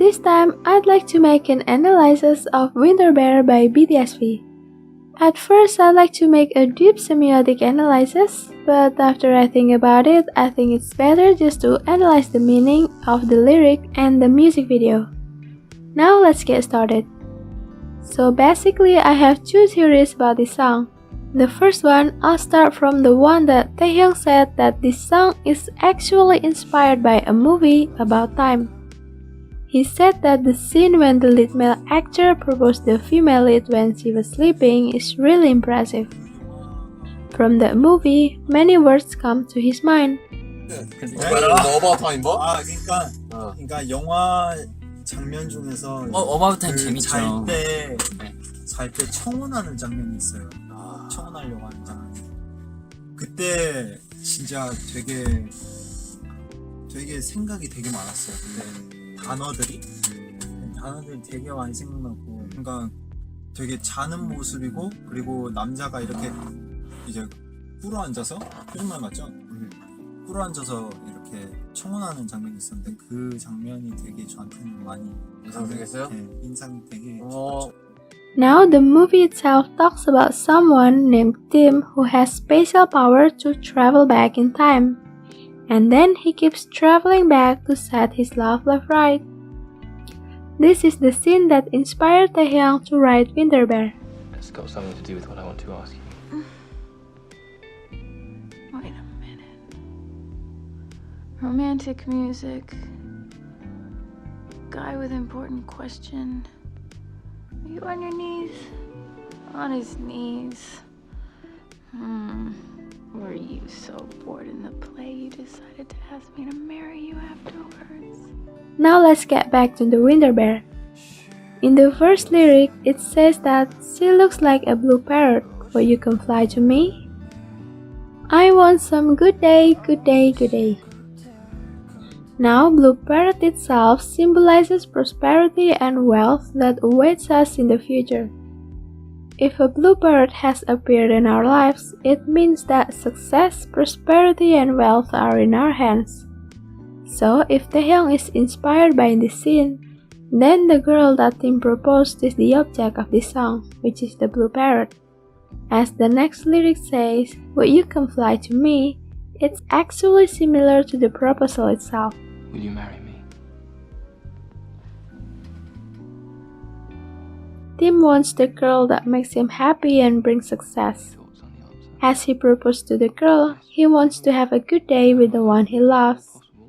This time, I'd like to make an analysis of Winter Bear by BTS V. At first, I'd like to make a deep semiotic analysis, but after I think about it, I think it's better just to analyze the meaning of the lyric and the music video. Now let's get started. So basically, I have two theories about this song. The first one, I'll start from the one that Taehyung said that this song is actually inspired by a movie about time. He said that the scene when the lead male actor proposed the female lead when she was sleeping is really impressive. From that movie, many words come to his mind. 그러니까 영화 장면 중에서 About Time 재밌죠. 잘 때 청혼하는 장면이 있어요. 청혼하려고 하는 장면. 그때 진짜 되게 생각이 되게 많았어요. 그때 단어들이 되게 많이 생각났고, 그러니까 되게 자는 모습이고, 그리고 남자가 이렇게 이제 꿇어앉아서, 표준말 맞죠? 꿇어앉아서 이렇게 청혼하는 장면이 있었는데 그 장면이 되게 저한테는 많이 인상적이었어요? 네, 인상이 되게 깊었죠. Now the movie itself talks about someone named Tim who has special power to travel back in time. And then he keeps traveling back to set his love life right. This is the scene that inspired Taehyung to write Winter Bear. It's got something to do with what I want to ask you. Wait a minute. Romantic music. Guy with important question. Are you on your knees? On his knees. Were you so bored in the play you decided to ask me to marry you afterwards? Now let's get back to the Winter Bear. In the first lyric, it says that she looks like a blue parrot, but you can fly to me. I want some good day, good day, good day. Now, blue parrot itself symbolizes prosperity and wealth that awaits us in the future. If a blue parrot has appeared in our lives, it means that success, prosperity, and wealth are in our hands. So, if Taehyung is inspired by this scene, then the girl that Tim proposed is the object of this song, which is the blue parrot. As the next lyric says, "Would you come fly to me?" It's actually similar to the proposal itself. Will you marry me? Tim wants the girl that makes him happy and brings success. Thoughts on the answer? As he proposed to the girl, he wants to have a good day with the one he loves. Possible.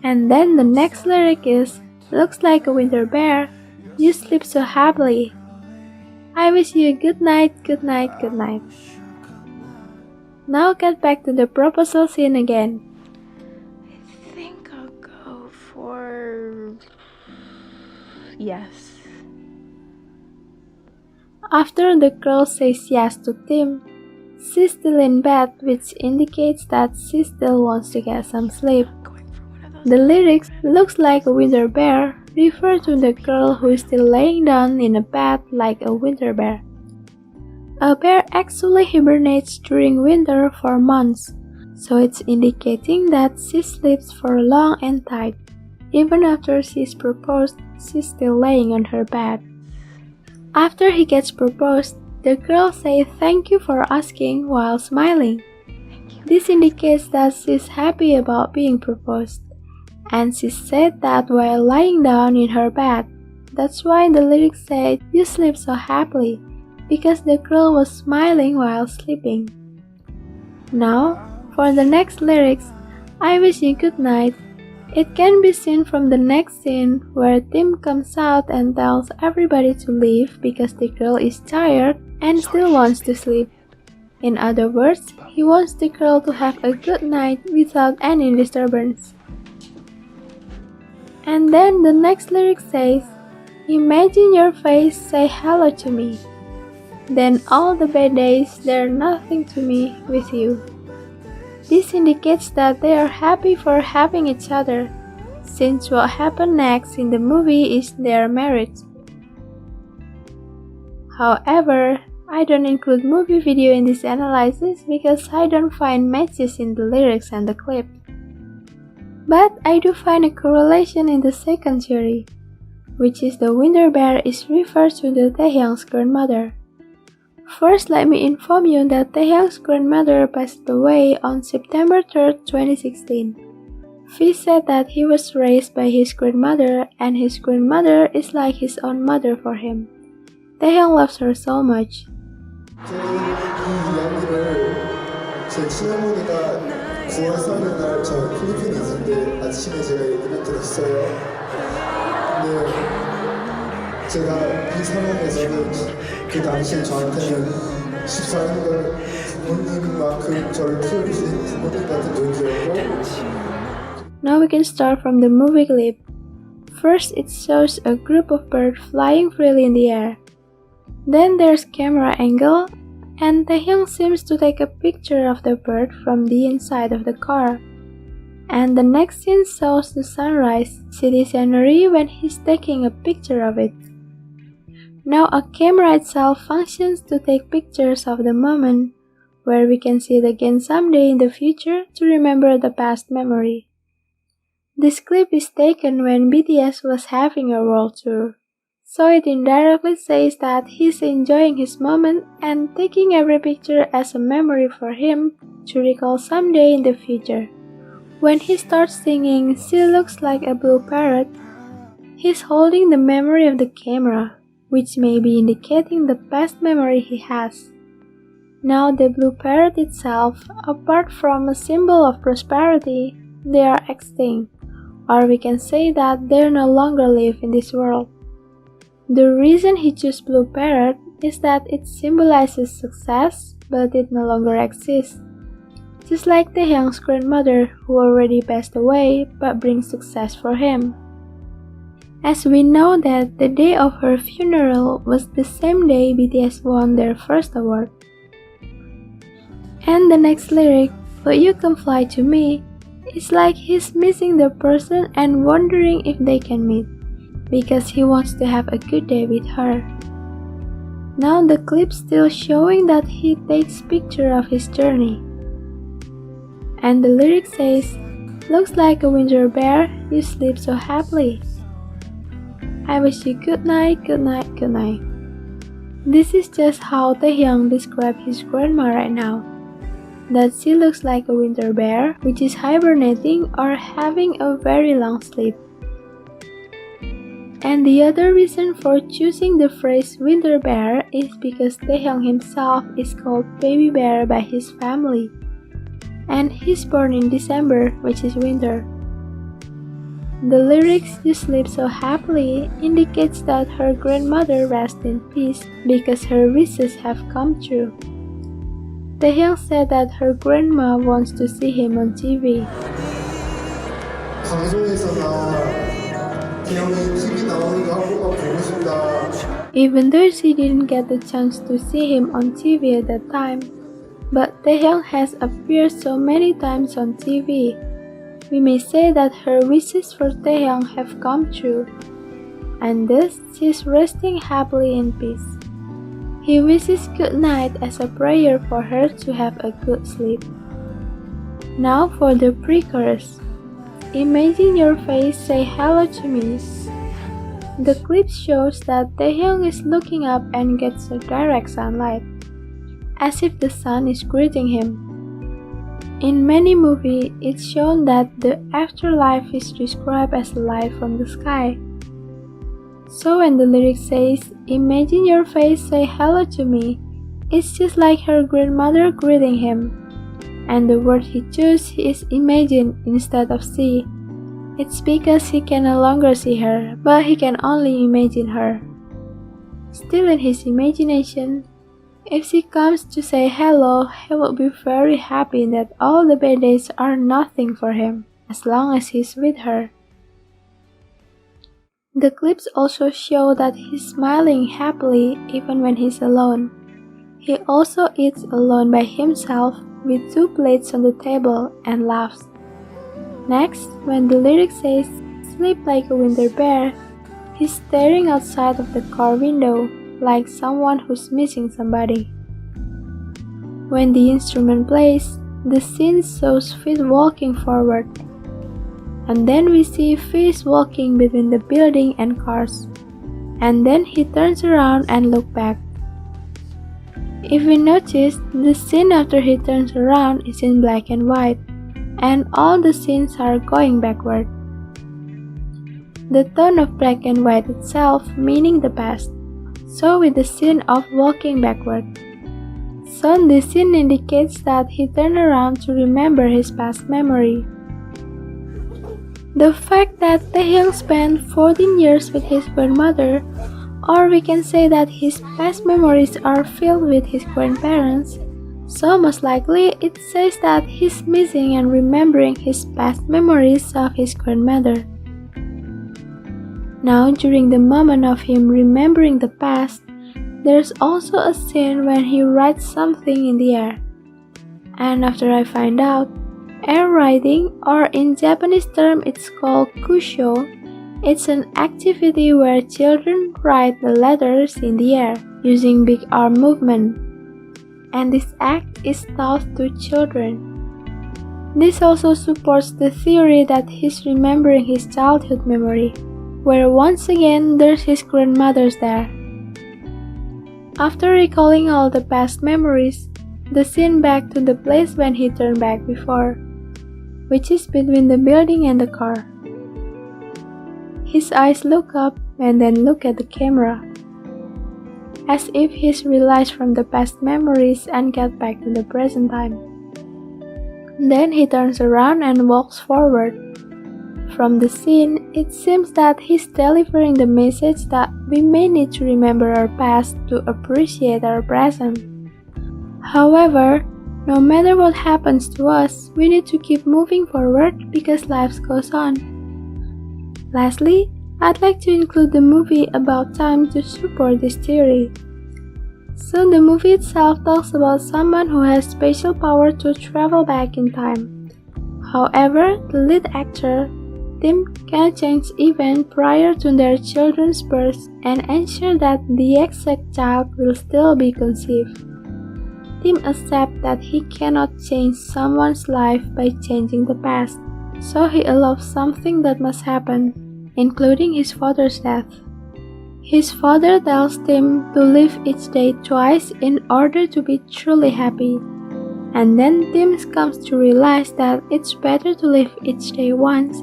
And then the next lyric is, "Looks like a winter bear, you sleep so happily. I wish you a good night, good night, good night." Now get back to the proposal scene again. I think I'll go for... yes. After the girl says yes to Tim, she's still in bed, which indicates that she still wants to get some sleep. Going for one of those. The lyrics, "looks like a winter bear," refer to the girl who is still laying down in a bed like a winter bear. A bear actually hibernates during winter for months, so it's indicating that she sleeps for long and tight. Even after she's proposed, she's still laying on her bed. After he gets proposed, the girl says thank you for asking while smiling. This indicates that she's happy about being proposed, and she said that while lying down in her bed. That's why the lyrics say, "You sleep so happily," because the girl was smiling while sleeping. Now, for the next lyrics, "I wish you good night." It can be seen from the next scene where Tim comes out and tells everybody to leave because the girl is tired and still wants to sleep. In other words, he wants the girl to have a good night without any disturbance. And then the next lyric says, "Imagine your face say hello to me. Then all the bad days, they're nothing to me with you." This indicates that they are happy for having each other, since what happened next in the movie is their marriage. However, I don't include movie video in this analysis because I don't find matches in the lyrics and the clip. But I do find a correlation in the second theory, which is the winter bear is referred to the Taehyung's grandmother. First, let me inform you that Taehyung's grandmother passed away on September 3rd, 2016. V said that he was raised by his grandmother and his grandmother is like his own mother for him. Taehyung loves her so much. 이 이야기를 제 친어머니가 9월 4일 날 저 필리핀에 있을 때 아침에 제가 얘기를 들었어요. 근데 제가 이 상황에서는 그 당시에 저한테는 14년간 부모님만큼 저를 키워주신 부모님 같은 존재였고 Now we can start from the movie clip. First, it shows a group of birds flying freely in the air. Then there's camera angle, and Taehyung seems to take a picture of the bird from the inside of the car. And the next scene shows the sunrise city scenery when he's taking a picture of it. Now a camera itself functions to take pictures of the moment, where we can see it again someday in the future to remember the past memory. This clip is taken when BTS was having a world tour, so it indirectly says that he's enjoying his moment and taking every picture as a memory for him to recall someday in the future. When he starts singing "She Looks Like a Blue Parrot," he's holding the memory of the camera, which may be indicating the past memory he has. Now the blue parrot itself, apart from a symbol of prosperity, they are extinct, or we can say that they no longer live in this world. The reason he chose blue parrot is that it symbolizes success, but it no longer exists. Just like Taehyung's grandmother who already passed away but brings success for him. As we know that the day of her funeral was the same day BTS won their first award. And the next lyric, "But you can fly to me," it's like he's missing the person and wondering if they can meet, because he wants to have a good day with her. Now the clip's still showing that he takes picture of his journey. And the lyric says, "Looks like a winter bear, you sleep so happily. I wish you good night, good night, good night." This is just how Taehyung described his grandma right now. That she looks like a winter bear, which is hibernating or having a very long sleep. And the other reason for choosing the phrase winter bear is because Taehyung himself is called baby bear by his family. And he's born in December, which is winter. The lyrics "You sleep so happily" indicates that her grandmother rests in peace because her wishes have come true. Taehyung said that her grandma wants to see him on TV. 방송에서나 태영이 TV 나오는 거 한 번만 보고 싶다. Even though she didn't get the chance to see him on TV at that time, but Taehyung has appeared so many times on TV. We may say that her wishes for Taehyung have come true, and thus she's resting happily in peace. He wishes good night as a prayer for her to have a good sleep. Now for the pre-chorus. Imagine your face, say hello to me. The clip shows that Taehyung is looking up and gets a direct sunlight, as if the sun is greeting him. In many movies, it's shown that the afterlife is described as light from the sky. So when the lyric says, "Imagine your face, say hello to me," it's just like her grandmother greeting him. And the word he chose is imagine instead of see. It's because he can no longer see her, but he can only imagine her. Still in his imagination, if she comes to say hello, he will be very happy that all the bad days are nothing for him, as long as he's with her. The clips also show that he's smiling happily even when he's alone. He also eats alone by himself with 2 plates on the table and laughs. Next, when the lyric says, "Sleep like a winter bear," he's staring outside of the car window like someone who's missing somebody. When the instrument plays, the scene shows feet walking forward. And then we see Fish walking between the building and cars. And then he turns around and looks back. If we notice, the scene after he turns around is in black and white, and all the scenes are going backward. The tone of black and white itself meaning the past, so with the scene of walking backward. So this scene indicates that he turned around to remember his past memory. The fact that Taehyung spent 14 years with his grandmother, or we can say that his past memories are filled with his grandparents, so most likely it says that he's missing and remembering his past memories of his grandmother. Now, during the moment of him remembering the past, there's also a scene when he writes something in the air. And after I find out, air writing, or in Japanese term it's called kusho, it's an activity where children write the letters in the air using big arm movement. And this act is taught to children. This also supports the theory that he's remembering his childhood memory, where once again there's his grandmother's there. After recalling all the past memories, the scene back to the place when he turned back before, which is between the building and the car. His eyes look up and then look at the camera, as if he's realized from the past memories and get back to the present time. Then he turns around and walks forward. From the scene, it seems that he's delivering the message that we may need to remember our past to appreciate our present. However, no matter what happens to us, we need to keep moving forward because life goes on. Lastly, I'd like to include the movie About Time to support this theory. So the movie itself talks about someone who has special power to travel back in time. However, the lead actor, Tim, can change events prior to their children's birth and ensure that the exact child will still be conceived. Tim accepts that he cannot change someone's life by changing the past, so he allows something that must happen, including his father's death. His father tells Tim to live each day twice in order to be truly happy. And then Tim comes to realize that it's better to live each day once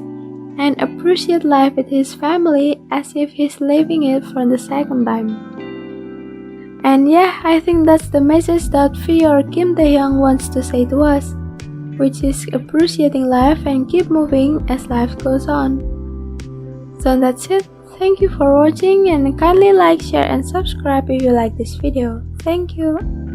and appreciate life with his family as if he's living it for the second time. And yeah, I think that's the message that V or Kim Taehyung wants to say to us, which is appreciating life and keep moving as life goes on. So that's it. Thank you for watching and kindly like, share and subscribe if you like this video. Thank you.